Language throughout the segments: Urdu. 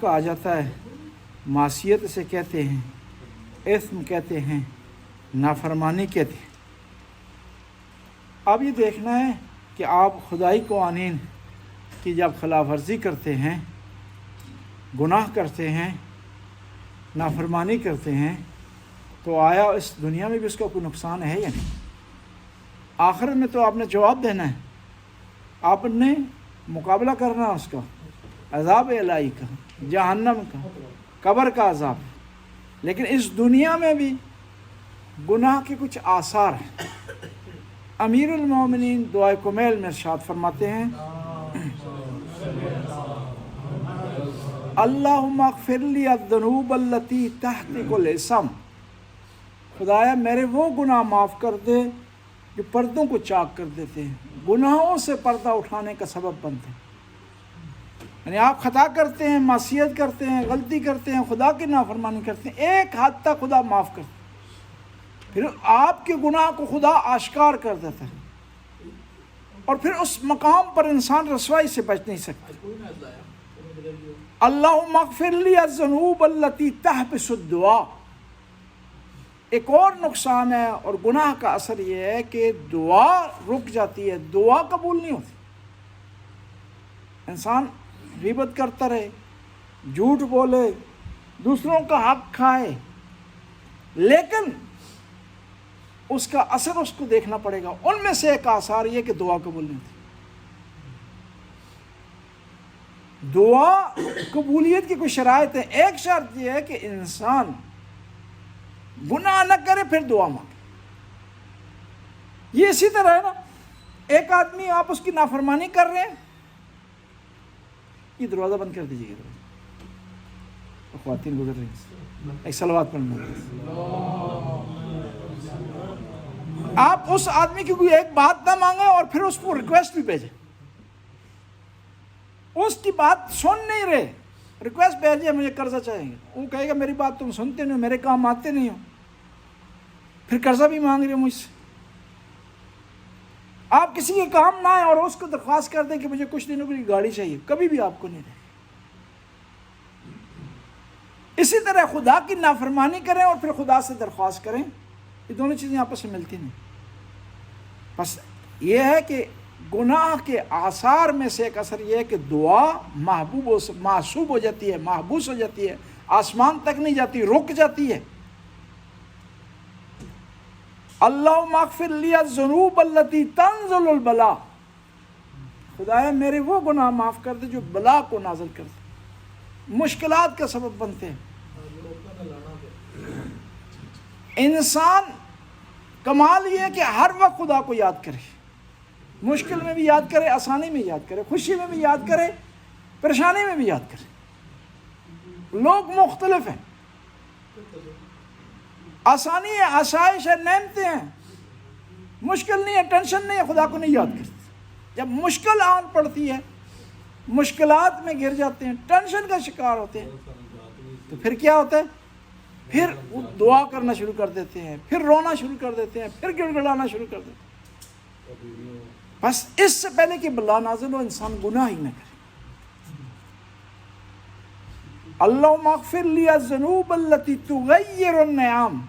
آ جاتا ہے، معصیت سے کہتے ہیں، اثم کہتے ہیں، نافرمانی کہتے ہیں۔ اب یہ دیکھنا ہے کہ آپ خدائی قوانین کی جب خلاف ورزی کرتے ہیں، گناہ کرتے ہیں، نافرمانی کرتے ہیں، تو آیا اس دنیا میں بھی اس کا کوئی نقصان ہے یا نہیں؟ آخر میں تو آپ نے جواب دینا ہے، آپ نے مقابلہ کرنا اس کا، عذاب الہی کا، جہنم کا، قبر کا عذاب۔ لیکن اس دنیا میں بھی گناہ کے کچھ آثار ہیں۔ امیر المومنین دعائے کمیل میں ارشاد فرماتے ہیں، اللہم اغفر لی الذنوب التی تحتک الاسم، خدایا میرے وہ گناہ معاف کر دے جو پردوں کو چاک کر دیتے ہیں، گناہوں سے پردہ اٹھانے کا سبب بنتے ہیں۔ یعنی آپ خطا کرتے ہیں، معصیت کرتے ہیں، غلطی کرتے ہیں، خدا کی نافرمانی کرتے ہیں، ایک حد تک خدا معاف کرتا ہے، پھر آپ کے گناہ کو خدا آشکار کر دیتا ہے، اور پھر اس مقام پر انسان رسوائی سے بچ نہیں سکتا۔ اللہم اغفر لی الذنوب التی تحبس الدعاء۔ ایک اور نقصان ہے اور گناہ کا اثر یہ ہے کہ دعا رک جاتی ہے، دعا قبول نہیں ہوتی۔ انسان غیبت کرتا رہے، جھوٹ بولے، دوسروں کا حق کھائے، لیکن اس کا اثر اس کو دیکھنا پڑے گا۔ ان میں سے ایک آثار یہ کہ دعا قبول نہیں ہوتی۔ دعا قبولیت کی کوئی شرائط ہے۔ ایک شرط یہ ہے کہ انسان گناہ نہ کرے پھر دعا مانگے۔ یہ اسی طرح ہے نا، ایک آدمی آپ اس کی نافرمانی کر رہے ہیں، یہ دروازہ بند کر دیجیے گا، خواتین گزر رہی ہیں، ایک صلوات پڑھنا۔ آپ اس آدمی کی کوئی ایک بات نہ مانگیں اور پھر اس کو ریکویسٹ بھی بھیجیں، اس کی بات سن نہیں رہے، ریکویسٹ بھیجیے مجھے قرضہ چاہیے، وہ کہے گا میری بات تم سنتے نہیں ہو، میرے کام آتے نہیں ہو، پھر قرضہ بھی مانگ رہے ہو مجھ سے۔ آپ کسی کے کام نہ آئے اور اس کو درخواست کر دیں کہ مجھے کچھ دنوں کے لیے گاڑی چاہیے، کبھی بھی آپ کو نہیں دے۔ اسی طرح خدا کی نافرمانی کریں اور پھر خدا سے درخواست کریں، یہ دونوں چیزیں آپس میں ملتی نہیں۔ بس یہ ہے کہ گناہ کے آثار میں سے ایک اثر یہ ہے کہ دعا محسوب ہو جاتی ہے، محبوس ہو جاتی ہے، آسمان تک نہیں جاتی، رک جاتی ہے۔ اللہم اغفر لی الذنوب التی تنزل البلاء، خدایا میرے وہ گناہ معاف کر دے جو بلا کو نازل کرتے، مشکلات کا سبب بنتے ہیں۔ انسان کمال یہ ہے کہ ہر وقت خدا کو یاد کرے، مشکل میں بھی یاد کرے، آسانی میں یاد کرے، خوشی میں بھی یاد کرے، پریشانی میں بھی یاد کرے۔ لوگ مختلف ہیں، آسانی ہے، آسائش ہے، نعمتیں ہیں، مشکل نہیں ہے، ٹینشن نہیں ہے، خدا کو نہیں یاد کرتے۔ جب مشکل آن پڑتی ہے، مشکلات میں گر جاتے ہیں، ٹینشن کا شکار ہوتے ہیں، تو پھر کیا ہوتا ہے؟ پھر وہ دعا کرنا شروع کر دیتے ہیں، پھر رونا شروع کر دیتے ہیں، پھر گڑ گڑانا شروع کر دیتے ہیں۔ بس اس سے پہلے کہ بلا نازل ہو انسان گناہ ہی نہ کرے۔ اللہم اغفر لی الذنوب التی تغیر النعام،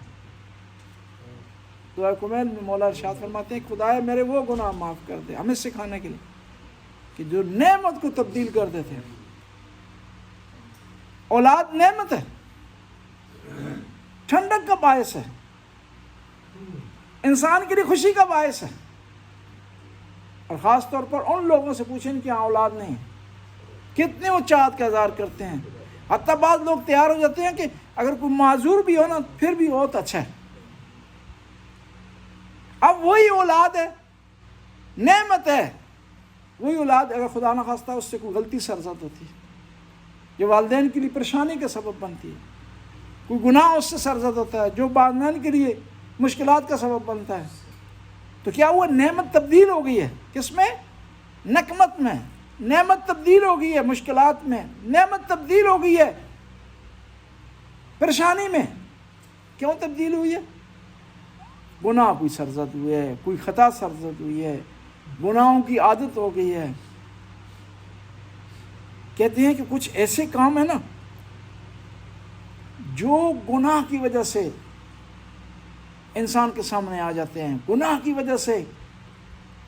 دعا کمیل میں مولا ارشاد فرماتے ہیں خدایا میرے وہ گناہ معاف کر دے، ہمیں سکھانے کے لیے کہ جو نعمت کو تبدیل کر دیتے ہیں۔ اولاد نعمت ہے، ٹھنڈک کا باعث ہے، انسان کے لیے خوشی کا باعث ہے، اور خاص طور پر ان لوگوں سے پوچھیں کہ ہاں اولاد نہیں، کتنے وہ چاہت کا اظہار کرتے ہیں۔ حتیٰ بعض لوگ تیار ہو جاتے ہیں کہ اگر کوئی معذور بھی ہو نا پھر بھی بہت اچھا ہے۔ اب وہی اولاد ہے، نعمت ہے، وہی اولاد اگر خدا نہ خواستہ اس سے کوئی غلطی سرزد ہوتی ہے جو والدین کے لیے پریشانی کا سبب بنتی ہے، کوئی گناہ اس سے سرزد ہوتا ہے جو والدین کے لیے مشکلات کا سبب بنتا ہے، تو کیا وہ نعمت تبدیل ہو گئی ہے؟ کس میں؟ نقمت میں۔ نعمت تبدیل ہو گئی ہے مشکلات میں، نعمت تبدیل ہو گئی ہے پریشانی میں۔ کیوں تبدیل ہوئی ہے؟ گناہ کوئی سرزد ہوئے ہے، کوئی خطا سرزد ہوئی ہے، گناہوں کی عادت ہو گئی ہے۔ کہتے ہیں کہ کچھ ایسے کام ہیں نا جو گناہ کی وجہ سے انسان کے سامنے آ جاتے ہیں، گناہ کی وجہ سے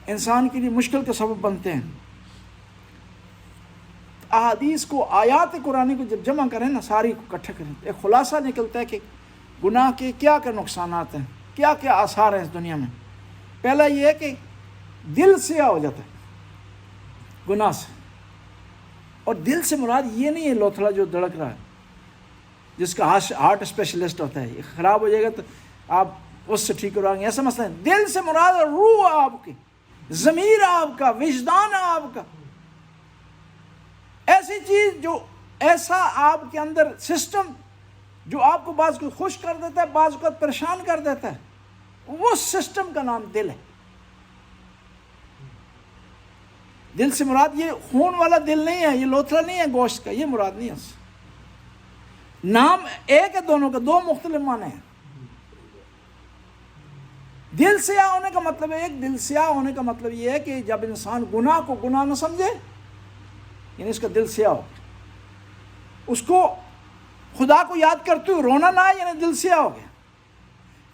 انسان کے لیے مشکل کا سبب بنتے ہیں. احادیث کو، آیات قرآن کو جب جمع کریں نا، ساری کو اکٹھا کریں، ایک خلاصہ نکلتا ہے کہ گناہ کے کیا کیا نقصانات ہیں، کیا کیا آثار ہیں اس دنیا میں. پہلا یہ ہے کہ دل سیاہ ہو جاتا ہے گناہ سے. اور دل سے مراد یہ نہیں ہے لوتھڑا جو دھڑک رہا ہے، جس کا ہارٹ اسپیشلسٹ ہوتا ہے، یہ خراب ہو جائے گا تو آپ اس سے ٹھیک کروائیں گے، ایسا مسئلہ ہے. دل سے مراد روح آپ کی، ضمیر آپ کا، وجدان آپ کا، ایسی چیز جو، ایسا آپ کے اندر سسٹم جو آپ کو بعض کو خوش کر دیتا ہے، بعض کو پریشان کر دیتا ہے، وہ سسٹم کا نام دل ہے. دل سے مراد یہ خون والا دل نہیں ہے، یہ لوتھڑا نہیں ہے گوشت کا، یہ مراد نہیں ہے. نام ایک ہے دونوں کا، دو مختلف معنی ہیں. دل سیاہ ہونے کا مطلب ہے، ایک دل سیاہ ہونے کا مطلب یہ ہے کہ جب انسان گناہ کو گناہ نہ سمجھے، یعنی اس کا دل سیاہ ہو، اس کو خدا کو یاد کرتے ہوئے رونا نہ آئے، یعنی دل سیاہ ہو گیا.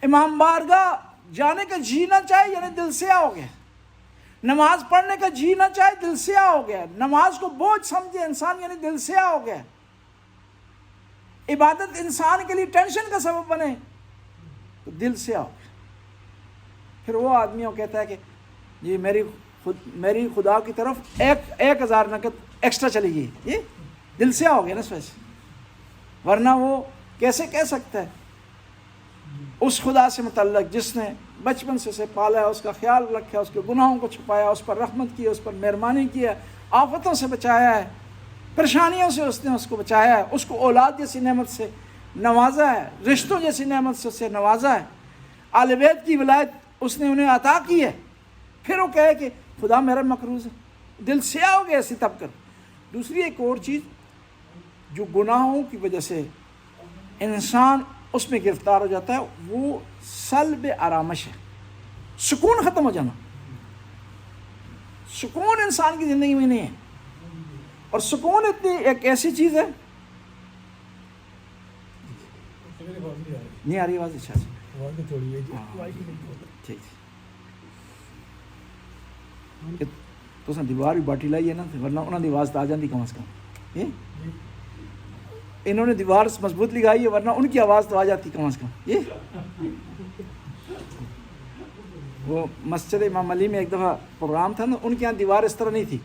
امام بارگاہ جانے کا جی نہ چاہے، یعنی دل سیاہ ہو گیا. نماز پڑھنے کا جی نہ چاہے، دل سیاہ ہو گیا. نماز کو بوجھ سمجھے انسان، یعنی دل سیاہ ہو گیا. عبادت انسان کے لیے ٹینشن کا سبب بنے تو دل سیاہ ہو گیا. پھر وہ آدمی وہ کہتا ہے کہ جی میری خدا کی طرف 1000 نقد ایکسٹرا چلی گئی، یہ دل سیاہ ہو گیا نا اس وجہ سے. ورنہ وہ کیسے کہہ سکتا ہے اس خدا سے متعلق جس نے بچپن سے اسے پالا ہے، اس کا خیال رکھا، اس کے گناہوں کو چھپایا، اس پر رحمت کی، اس پر مہربانی کی ہے، آفتوں سے بچایا ہے، پریشانیوں سے اس نے اس کو بچایا ہے، اس کو اولاد جیسی نعمت سے نوازا ہے، رشتوں جیسی نعمت سے اسے نوازا ہے، آل بیت کی ولایت اس نے انہیں عطا کی ہے. پھر وہ کہے کہ خدا میرا مقروض ہے، دل سیاہ ہو گیا ایسی تب کر. دوسری ایک اور چیز جو گناہوں کی وجہ سے انسان اس میں گرفتار ہو جاتا ہے، وہ سلب آرامش ہے، سکون ختم ہو جانا. سکون انسان کی زندگی میں نہیں ہے. اور سکون اتنی ایک ایسی چیز ہے. نہیں آ رہی آواز؟ اچھا ٹھیک. تو دیوار بھی باٹی لائی ہے نا، ورنہ انہوں نے آواز تو آ جاتی کم از کم. انہوں نے دیوار مضبوط لگائی ہے، ورنہ ان کی آواز تو آ جاتی کم از کم. وہ مسجد امام علی میں ایک دفعہ پروگرام تھا نا، ان کے یہاں دیوار اس طرح نہیں تھی،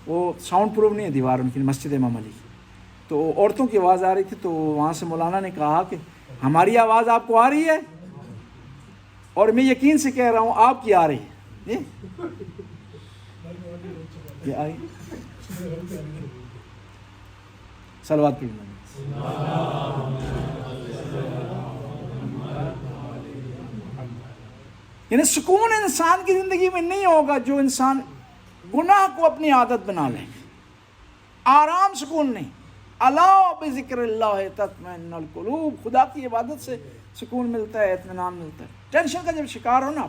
وہ ساؤنڈ پروف نہیں ہے دیوار ان کی مسجد امام علی. تو عورتوں کی آواز آ رہی تھی، تو وہاں سے مولانا نے کہا کہ ہماری آواز آپ کو آ رہی ہے، اور میں یقین سے کہہ رہا ہوں آپ کی آ رہی ہے. یہ آئی صلوات پڑھنا. یعنی سکون انسان کی زندگی میں نہیں ہوگا جو انسان گناہ کو اپنی عادت بنا لے. آرام سکون نہیں. الا بذکر اللہ تطمئن القلوب. خدا کی عبادت سے سکون ملتا ہے، اطمینان ملتا ہے. ٹینشن کا جب شکار ہو نا،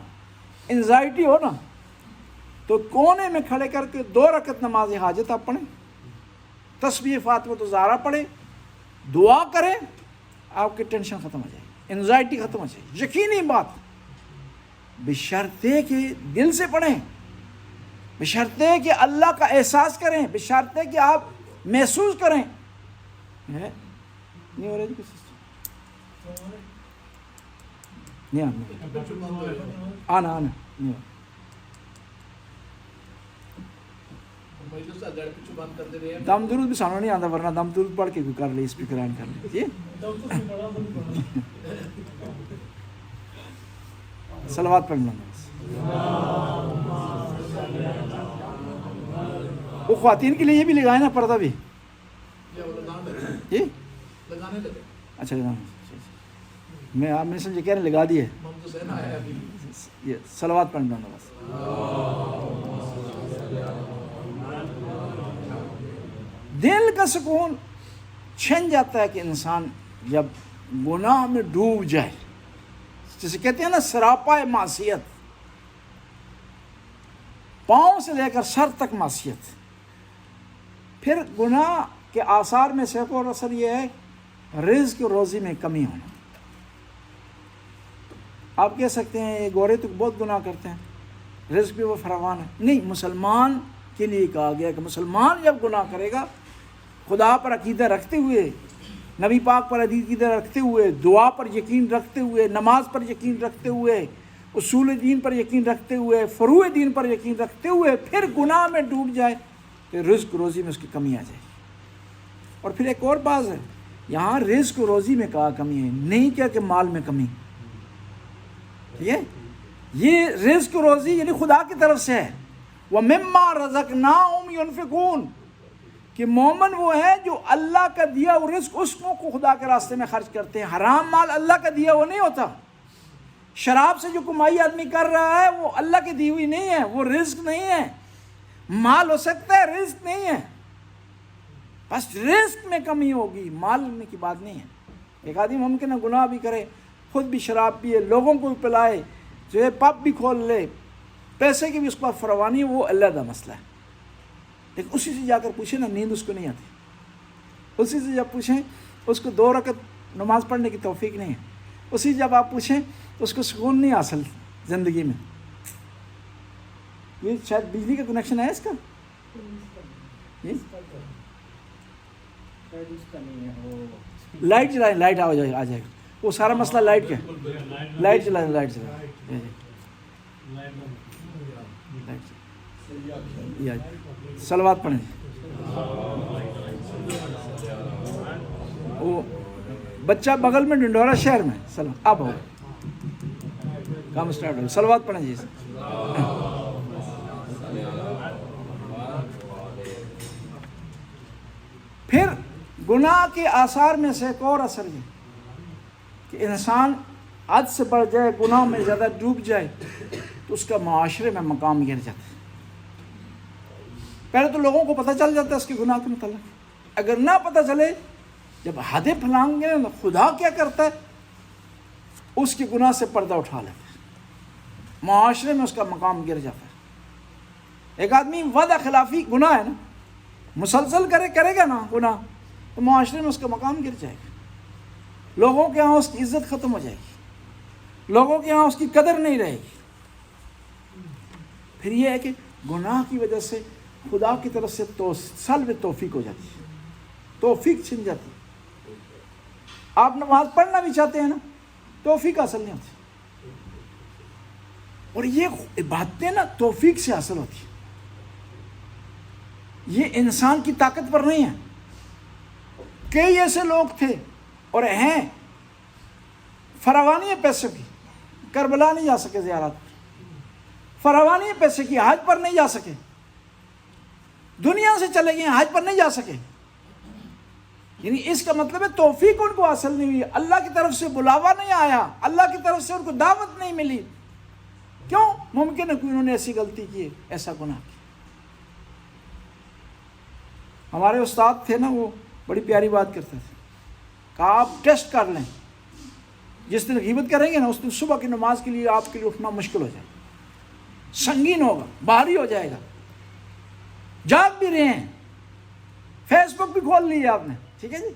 انزائٹی ہو نا، تو کونے میں کھڑے کر کے 2 رکعت نماز حاجت آپ پڑھیں، تسبیح فاطمہ تو زہرا پڑھیں، دعا کریں، آپ کی ٹینشن ختم ہو جائے گی، انزائٹی ختم ہو جائے گی. یقینی بات، بشرطے کہ دل سے پڑھیں، بشرطے کہ اللہ کا احساس کریں، بشرطے کہ آپ محسوس کریں. نہیں ہو رہا جی کچھ نہیں آنا نہیں ہو. دم درود بھی سانو نہیں آتا، ورنہ دم درود پڑھ کے کوئی کر لے، اسپیکر آن کر لے. جی صلوات پڑھنا. وہ خواتین کے لیے یہ بھی لگائے نا پردہ بھی. جی اچھا لگانا. میں آپ نے سمجھے کہہ رہے لگا دیے. یہ صلوات پڑھنا بس. دل کا سکون چھن جاتا ہے کہ انسان جب گناہ میں ڈوب جائے، جسے کہتے ہیں نا سراپا معصیت، پاؤں سے لے کر سر تک معصیت. پھر گناہ کے آثار میں سے ایک اور اثر یہ ہے، رزق و روزی میں کمی ہونا. آپ کہہ سکتے ہیں یہ گورے تو بہت گناہ کرتے ہیں، رزق بھی وہ فراوان ہے. نہیں، مسلمان کے لیے کہا گیا کہ مسلمان جب گناہ کرے گا، خدا پر عقیدہ رکھتے ہوئے، نبی پاک پر عقیدہ رکھتے ہوئے، دعا پر یقین رکھتے ہوئے، نماز پر یقین رکھتے ہوئے، اصول دین پر یقین رکھتے ہوئے، فروع دین پر یقین رکھتے ہوئے پھر گناہ میں ڈوب جائے تو رزق روزی میں اس کی کمی آ جائے گی. اور پھر ایک اور بات ہے، یہاں رزق روزی میں کہا کمی ہے، نہیں کیا کہ مال میں کمی. ٹھیک ہے، یہ رزق روزی یعنی خدا کی طرف سے ہے. وَمِمَّا رَزَقْنَاهُمْ يُنْفِقُونَ کہ مومن وہ ہے جو اللہ کا دیا ہوا رزق اس کو خدا کے راستے میں خرچ کرتے ہیں. حرام مال اللہ کا دیا ہوا نہیں ہوتا. شراب سے جو کمائی آدمی کر رہا ہے وہ اللہ کی دی ہوئی نہیں ہے، وہ رزق نہیں ہے. مال ہو سکتا ہے، رزق نہیں ہے. بس رزق میں کمی ہوگی، مال میں کی بات نہیں ہے. ایک آدمی ممکن ہے گناہ بھی کرے، خود بھی شراب پیے، لوگوں کو بھی پلائے، جو ہے پب بھی کھول لے، پیسے کی بھی اس کو فراوانی ہے، وہ علیحدہ مسئلہ ہے. لیکن اسی سے جا کر پوچھیں نا، نیند اس کو نہیں آتی. اسی سے جب پوچھیں اس کو 2 رکعت نماز پڑھنے کی توفیق نہیں ہے. اسی جب آپ پوچھیں تو اس کو سکون نہیں حاصل زندگی میں. یہ شاید بجلی کا کنیکشن ہے اس کا، لائٹ جلائیں، لائٹ آ جائے گا. وہ سارا مسئلہ لائٹ کا ہے. لائٹ جلائیں، لائٹ جلائیں، صلوات پڑھیں. وہ بچہ بغل میں ڈنڈورا شہر میں سلام اب ہو کام سٹارٹ ہو. صلوات پڑھیں جی. پھر گناہ کے آثار میں سے ایک اور اثر یہ کہ انسان حد سے بڑھ جائے، گناہ میں زیادہ ڈوب جائے تو اس کا معاشرے میں مقام گر جاتا ہے. پہلے تو لوگوں کو پتہ چل جاتا ہے اس کے گناہ کے متعلق. اگر نہ پتہ چلے، جب حدیں پھلانگ گے نا خدا کیا کرتا ہے، اس کے گناہ سے پردہ اٹھا لیتا ہے، معاشرے میں اس کا مقام گر جاتا ہے. ایک آدمی وعدہ خلافی گناہ ہے نا، مسلسل کرے گا نا گناہ تو معاشرے میں اس کا مقام گر جائے گا. لوگوں کے ہاں اس کی عزت ختم ہو جائے گی، لوگوں کے ہاں اس کی قدر نہیں رہے گی. پھر یہ ہے کہ گناہ کی وجہ سے خدا کی طرف سے سلب توفیق ہو جاتی ہے، توفیق چھن جاتی ہے. آپ نماز پڑھنا بھی چاہتے ہیں نا، توفیق حاصل نہیں ہوتی. اور یہ باتیں نا توفیق سے حاصل ہوتی ہیں، یہ انسان کی طاقت پر نہیں ہے. کئی ایسے لوگ تھے اور ہیں فراوانی ہے پیسے کی، کربلا نہیں جا سکے زیارت، فراوانی ہے پیسے کی، حج پر نہیں جا سکے، دنیا سے چلے گئے حج پر نہیں جا سکے. یعنی اس کا مطلب ہے توفیق ان کو حاصل نہیں ہوئی، اللہ کی طرف سے بلاوا نہیں آیا، اللہ کی طرف سے ان کو دعوت نہیں ملی. کیوں؟ ممکن ہے کہ انہوں نے ایسی غلطی کی، ایسا گناہ کیا. ہمارے استاد تھے نا، وہ بڑی پیاری بات کرتے تھے کہ آپ ٹیسٹ کر لیں، جس دن غیبت کریں گے نا اس دن صبح کی نماز کے لیے آپ کے لیے اٹھنا مشکل ہو جائے گا، سنگین ہوگا، بھاری ہو جائے گا. جاگ بھی رہے ہیں، فیس بک بھی کھول لی ہے آپ نے، ٹھیک ہے جی،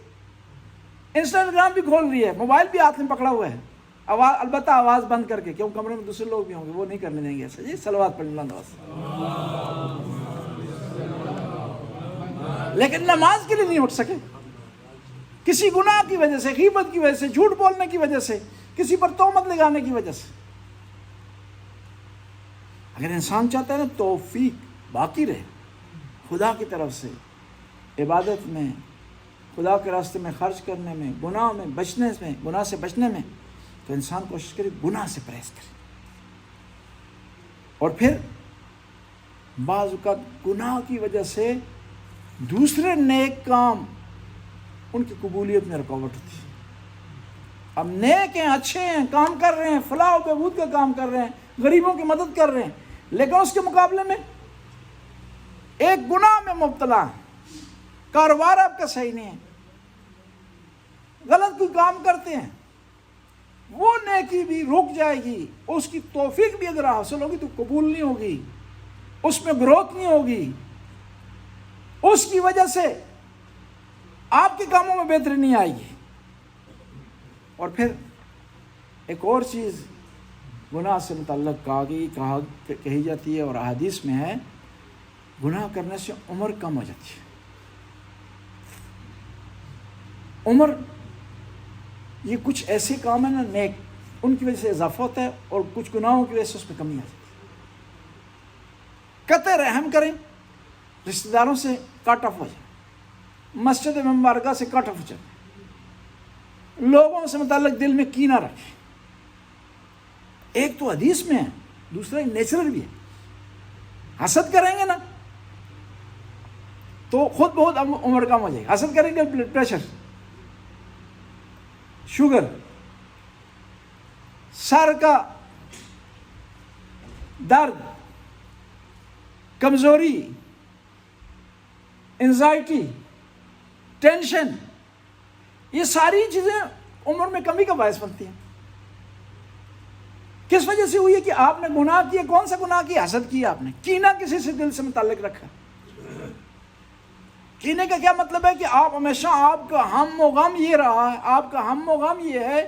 انسٹاگرام بھی کھول لی ہے، موبائل بھی ہاتھ میں پکڑا ہوا ہے، البتہ آواز بند کر کے، کیوں کمرے میں دوسرے لوگ بھی ہوں گے، وہ نہیں کرنے دیں گے ایسا. جی صلوات پڑھ لیں نماز، لیکن نماز کے لیے نہیں اٹھ سکے، کسی گناہ کی وجہ سے، غیبت کی وجہ سے، جھوٹ بولنے کی وجہ سے، کسی پر تہمت لگانے کی وجہ سے. اگر انسان چاہتا ہے نا توفیق باقی رہے خدا کی طرف سے، عبادت میں، خدا کے راستے میں خرچ کرنے میں، گناہ میں بچنے میں، گناہ سے بچنے میں، تو انسان کوشش کرے گناہ سے پرہیز کرے. اور پھر بعض اوقات گناہ کی وجہ سے دوسرے نیک کام ان کی قبولیت میں رکاوٹ ہوتی ہے. اب نیک ہیں، اچھے ہیں، کام کر رہے ہیں، فلاح و بہبود کا کام کر رہے ہیں، غریبوں کی مدد کر رہے ہیں، لیکن اس کے مقابلے میں ایک گناہ میں مبتلا ہے، کاروبار آپ کا صحیح نہیں ہے، غلط کوئی کام کرتے ہیں، وہ نیکی بھی رک جائے گی، اس کی توفیق بھی اگر حاصل ہوگی تو قبول نہیں ہوگی، اس میں گروتھ نہیں ہوگی، اس کی وجہ سے آپ کے کاموں میں بہتری نہیں آئے گی. اور پھر ایک اور چیز گناہ سے متعلق کہی جاتی ہے اور احادیث میں ہے، گناہ کرنے سے عمر کم ہو جاتی ہے. عمر، یہ کچھ ایسے کام ہیں نا نیک، ان کی وجہ سے اضافہ ہوتا ہے، اور کچھ گناہوں کی وجہ سے اس میں کمی آ جاتی ہے. قطع رحم کریں، رشتہ داروں سے کٹ آف ہو جائے، مسجد مبارکہ سے کٹ آف ہو جائے، لوگوں سے متعلق دل میں کینہ رکھیں. ایک تو حدیث میں ہے، دوسرا نیچرل بھی ہے. حسد کریں گے نا تو خود بہت عمر کم ہو جائے گی. حسد کریں گے بلڈ پریشر، شوگر، سر کا درد، کمزوری، انزائٹی، ٹینشن، یہ ساری چیزیں عمر میں کمی کا باعث بنتی ہیں. کس وجہ سے ہوئی ہے کہ آپ نے گناہ کیا. کون سا گناہ کیا؟ حسد کیا آپ نے، کینہ کسی سے دل سے متعلق رکھا. کینے کا کیا مطلب ہے کہ آپ ہمیشہ، آپ کا ہم و غم یہ رہا ہے، آپ کا ہم و غم یہ ہے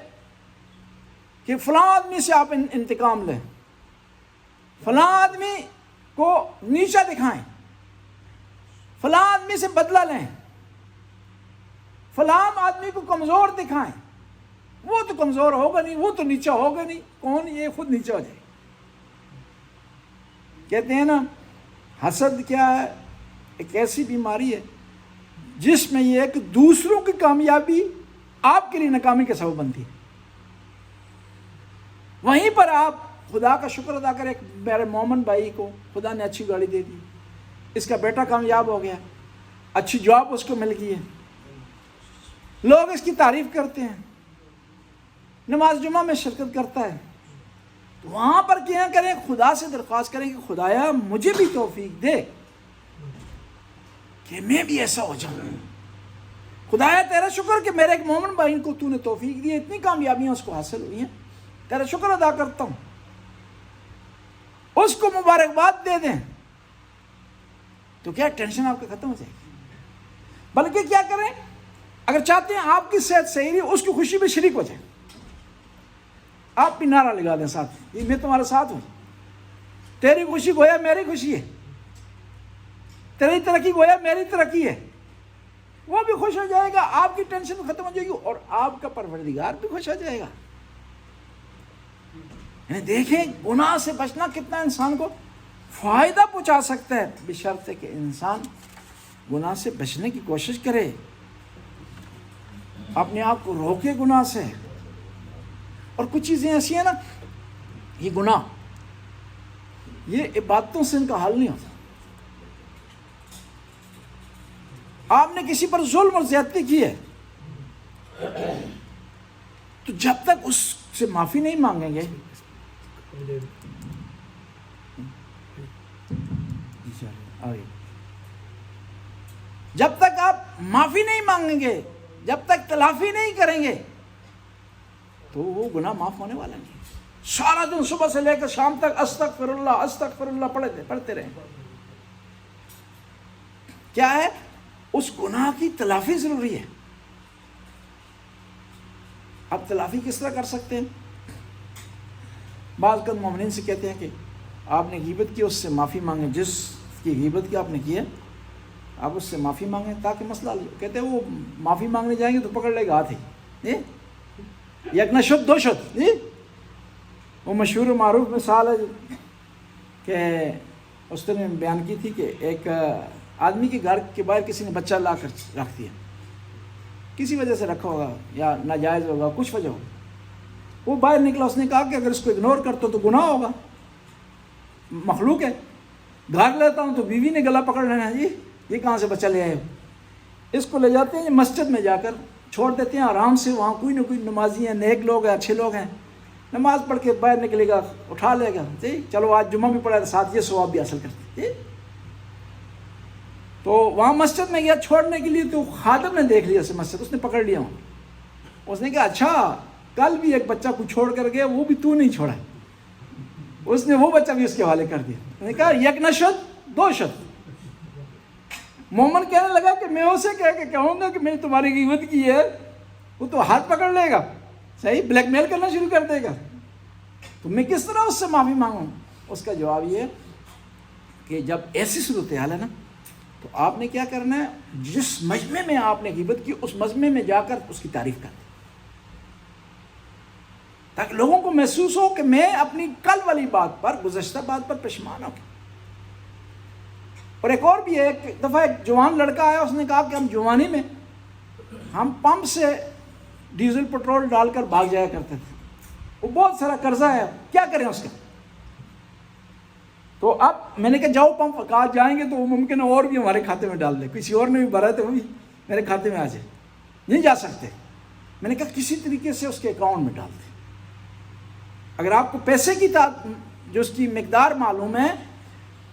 کہ فلاں آدمی سے آپ انتقام لیں، فلاں آدمی کو نیچا دکھائیں، فلاں آدمی سے بدلہ لیں، فلاں آدمی کو کمزور دکھائیں. وہ تو کمزور ہوگا نہیں، وہ تو نیچا ہوگا نہیں، کون یہ خود نیچا ہو جائے. کہتے ہیں نا حسد کیا ہے؟ ایک ایسی بیماری ہے جس میں یہ ہے کہ دوسروں کی کامیابی آپ کے لیے ناکامی کا سبب بنتی ہے. وہیں پر آپ خدا کا شکر ادا کریں. میرے مومن بھائی کو خدا نے اچھی گاڑی دے دی، اس کا بیٹا کامیاب ہو گیا، اچھی جاب اس کو مل گئی ہے، لوگ اس کی تعریف کرتے ہیں، نماز جمعہ میں شرکت کرتا ہے. تو وہاں پر کیا کریں؟ خدا سے درخواست کریں کہ خدایا مجھے بھی توفیق دے کہ میں بھی ایسا ہو جاؤں. خدایا تیرا شکر کہ میرے ایک مومن بھائی کو تو نے توفیق دی، اتنی کامیابیاں اس کو حاصل ہوئی ہیں، تیرا شکر ادا کرتا ہوں. اس کو مبارکباد دے دیں تو کیا ٹینشن آپ کا ختم ہو جائے گی. بلکہ کیا کریں، اگر چاہتے ہیں آپ کی صحت صحیح رہی، اس کی خوشی میں شریک ہو جائیں. آپ بھی نعرہ لگا دیں ساتھ، یہ میں تمہارے ساتھ ہوں، تیری خوشی گویا میری خوشی ہے، تیری ترقی گویا میری ترقی ہے. وہ بھی خوش ہو جائے گا، آپ کی ٹینشن ختم ہو جائے گی، اور آپ کا پروردگار بھی خوش ہو جائے گا. یعنی دیکھیں گناہ سے بچنا کتنا انسان کو فائدہ پہنچا سکتا ہے، بشرط کہ انسان گناہ سے بچنے کی کوشش کرے، اپنے آپ کو روکے گناہ سے. اور کچھ چیزیں ایسی ہیں نا، یہ گناہ، یہ عبادتوں سے ان کا حل نہیں ہوتا. آپ نے کسی پر ظلم اور زیادتی کی ہے تو جب تک اس سے معافی نہیں مانگیں گے، جب تک آپ معافی نہیں مانگیں گے، جب تک تلافی نہیں کریں گے، تو وہ گناہ معاف ہونے والا نہیں. سارا دن صبح سے لے کر شام تک استغفر اللہ پڑھتے رہیں. کیا ہے؟ اس گناہ کی تلافی ضروری ہے. اب تلافی کس طرح کر سکتے ہیں؟ بعض اوقات مومنین سے کہتے ہیں کہ آپ نے غیبت کی، اس سے معافی مانگیں. جس کی غیبت کی آپ نے کی ہے، آپ اس سے معافی مانگیں تاکہ مسئلہ حل ہو. کہتے ہیں وہ معافی مانگنے جائیں گے تو پکڑ لے گا ہاتھ ہی، یک نہ شد دو شد. وہ مشہور و معروف مثال ہے کہ اس نے بیان کی تھی کہ ایک آدمی کے گھر کے باہر کسی نے بچہ لا کر رکھ دیا، کسی وجہ سے رکھا ہوگا یا ناجائز ہوگا، کچھ وجہ ہوگا. وہ باہر نکلا، اس نے کہا کہ اگر اس کو اگنور کرتا تو گناہ ہوگا، مخلوق ہے. گھر لیتا ہوں تو بیوی نے گلا پکڑ لینا، جی یہ کہاں سے بچہ لے آئے ہو. اس کو لے جاتے ہیں مسجد میں، جا کر چھوڑ دیتے ہیں آرام سے. وہاں کوئی نہ کوئی نمازی ہیں، نیک لوگ ہیں، اچھے لوگ ہیں، نماز پڑھ کے باہر نکلے گا، اٹھا لے گا، جی چلو آج جمعہ بھی پڑھا تو ساتھ یہ ثواب بھی حاصل کرتے. تو وہاں مسجد میں گیا چھوڑنے کے لیے، تو خادم نے دیکھ لیا اسے مسجد، اس نے پکڑ لیا وہاں. اس نے کہا اچھا کل بھی ایک بچہ کو چھوڑ کر گیا، وہ بھی تو نہیں چھوڑا. اس نے وہ بچہ بھی اس کے حوالے کر دیا. اس نے کہا یک نہ شد دو شد. مومن کہنے لگا کہ میں اسے کہہ کے کہوں گا کہ میں نے تمہاری غیبت کی ہے، وہ تو ہاتھ پکڑ لے گا، صحیح بلیک میل کرنا شروع کر دے گا تو میں کس طرح اس سے معافی مانگوں؟ اس کا جواب یہ کہ جب ایسی صورتحال ہے نا تو آپ نے کیا کرنا ہے، جس مجمع میں آپ نے غیبت کی اس مجمع میں جا کر اس کی تعریف کر دیں، تاکہ لوگوں کو محسوس ہو کہ میں اپنی کل والی بات پر، گزشتہ بات پر پشیمان ہوں۔ اور ایک اور بھی ہے، ایک دفعہ ایک جوان لڑکا آیا، اس نے کہا کہ ہم جوانی میں ہم پمپ سے ڈیزل پٹرول ڈال کر بھاگ جایا کرتے تھے، وہ بہت سارا قرضہ ہے، کیا کریں اس کا؟ تو اب میں نے کہا جاؤ پمپ کہا جائیں گے تو وہ ممکن ہے اور بھی ہمارے کھاتے میں ڈال دے، کسی اور نے بھی بھرا تو وہ بھی میرے کھاتے میں آ جائے، نہیں جا سکتے۔ میں نے کہا کسی طریقے سے اس کے اکاؤنٹ میں ڈال دیں، اگر آپ کو پیسے کی جو اس کی مقدار معلوم ہے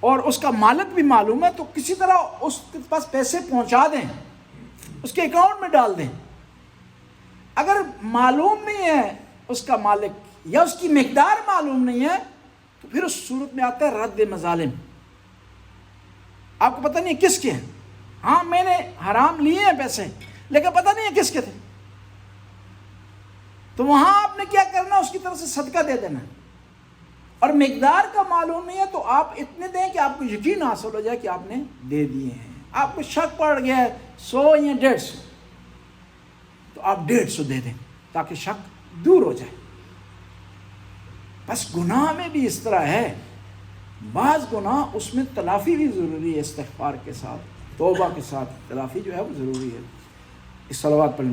اور اس کا مالک بھی معلوم ہے تو کسی طرح اس کے پاس پیسے پہنچا دیں، اس کے اکاؤنٹ میں ڈال دیں۔ اگر معلوم نہیں ہے اس کا مالک یا اس کی مقدار معلوم نہیں ہے تو پھر اس صورت میں آتا ہے رد مظالم۔ آپ کو پتہ نہیں ہے کس کے ہیں، ہاں میں نے حرام لیے ہیں پیسے لیکن پتہ نہیں ہے کس کے تھے، تو وہاں آپ نے کیا کرنا، اس کی طرف سے صدقہ دے دینا، اور مقدار کا معلوم نہیں ہے تو آپ اتنے دیں کہ آپ کو یقین حاصل ہو جائے کہ آپ نے دے دیے ہیں۔ آپ کو شک پڑ گیا ہے 100 یا 150 تو آپ 150 دے دیں تاکہ شک دور ہو جائے۔ بس گناہ میں بھی اس طرح ہے، بعض گناہ اس میں تلافی بھی ضروری ہے، استغفار کے ساتھ، توبہ کے ساتھ تلافی جو ہے وہ ضروری ہے۔ اس صلوات پر